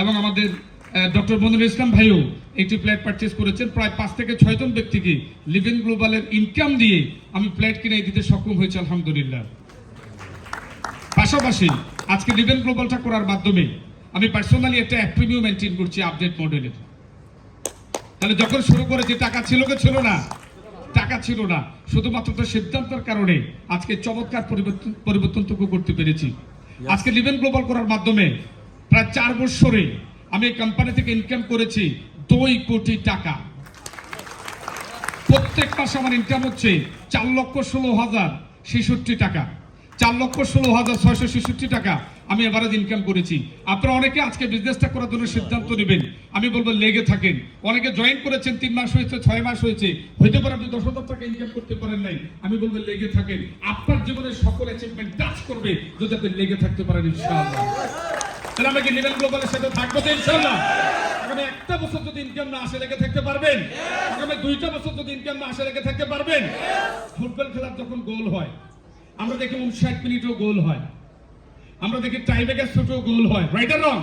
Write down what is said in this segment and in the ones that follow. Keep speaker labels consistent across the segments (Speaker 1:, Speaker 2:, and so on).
Speaker 1: এবং আমাদের ডক্টর মনিরুল ইসলাম ভাইও একটি ফ্ল্যাট পারচেজ করেছেন। প্রায় 5 থেকে 6 জন ব্যক্তিকে লিভিং গ্লোবালের ইনকাম দিয়ে আমি ফ্ল্যাট কিনে দিতে সক্ষম হয়েছি আলহামদুলিল্লাহ। পাশাপাশি আজকে লিভিং গ্লোবালটা করার মাধ্যমে আমি পার্সোনালি একটা প্রিমিয়াম মেনটেন করছি আপডেট মডেলের। তাহলে যখন শুরু করেছি টাকা ছিল কি ছিল না? টাকা ছিল না, শুধুমাত্র তো সিদ্ধান্তের কারণে আজকে চমৎকার পরিবর্তনটুকু করতে পেরেছি। আজকে লিভিং গ্লোবাল করার মাধ্যমে প্রায় 4 বছরে আমি এই কোম্পানি থেকে ইনকাম করেছি 2 কোটি টাকা। প্রত্যেক মাসে আমার ইনকাম হচ্ছে 4,16,066 টাকা, 4,16,666 টাকা আমি এভারেজ ইনকাম করেছি। আপনারা অনেকে আজকে বিজনেসটা করার জন্য সিদ্ধান্ত নেবেন, আমি বলবো লেগে থাকেন। অনেকে জয়েন করেছেন 3 মাস হয়েছে, 6 মাস হয়েছে, হইতে পারে আপনি 10,000 টাকা ইনকাম করতে পারেন নাই। আমি বলবো লেগে থাকেন, আপনার জীবনের সকল অ্যাচিভমেন্ট টাচ করবে যদি আপনি লেগে থাকতে পারেন ইনশাআল্লাহ। তাহলে আমরা কি লিভিং গ্লোবালের সাথে থাকবো তো ইনশাআল্লাহ? আগামী 1টা বছর যদি ইনকাম না আসে লেগে থাকতে পারবেন? আগামী 2টা বছর যদি ইনকাম না আসে লেগে থাকতে পারবেন? ফুটবল খেলার যখন গোল হয় আমরা দেখি 59 মিনিটও গোল হয়, আমরা দেখি টাইব্রেকার শুটেও গোল হয়, রাইট আর রং?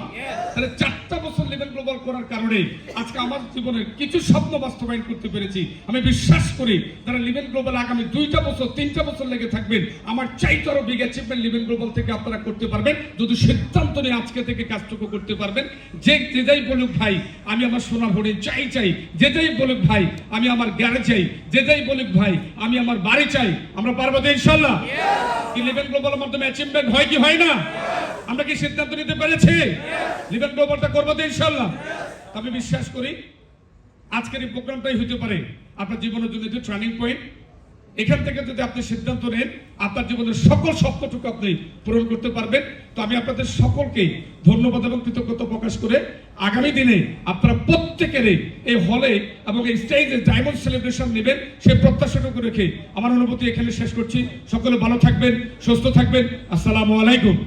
Speaker 1: তাহলে 4টা বছর লিভিং গ্লোবাল করার কারণে আজকে আমার জীবনের কিছু স্বপ্ন বাস্তবায়ন করতে পেরেছি। আমি বিশ্বাস করি যারা লিভিং গ্লোবাল আগামী 2টা বছর 3টা বছর লেগে থাকবেন, আমার চাইতে আরো বিগ অ্যাচিভমেন্ট লিভিং গ্লোবাল থেকে আপনারা করতে পারবেন যদি সিদ্ধান্ত নিয়ে আজকে থেকে কাজটুকু করতে পারবেন। যে যেটাই বলুক ভাই আমি আমার সোনা হরিণ চাই, যেটাই বলুক ভাই আমি আমার গাড়ি চাই, যেটাই বলুক ভাই আমি আমার বাড়ি চাই, আমরা পারবো তো ইনশাআল্লাহ? কি লিভিং গ্লোবালের মাধ্যমে অ্যাচিভমেন্ট হয় কি হয় না? আমরা কি সিদ্ধান্ত নিতে পেরেছি লিভিং গ্লোবালটা করবো তো ইনশাআল্লাহ? আমি বিশ্বাস করি আজকের এই প্রোগ্রামটাই হতে পারে আপনার জীবনের জন্য একটি টার্নিং পয়েন্ট। এখান থেকে যদি আপনি সিদ্ধান্ত নেন আপনার জীবনের সকল স্বপ্নটুকু আপনি পূরণ করতে পারবেন। তো আমি আপনাদের সকলকে ধন্যবাদ এবং কৃতজ্ঞতা প্রকাশ করে আগামী দিনে আপনারা প্রত্যেকেরই এই হলে এবং এই স্টেজে ডায়মন্ড সেলিব্রেশন নেবেন সেই প্রত্যাশাটুকু রেখে আমার অনুভূতি এখানে শেষ করছি। সকলে ভালো থাকবেন, সুস্থ থাকবেন। আসসালামু আলাইকুম।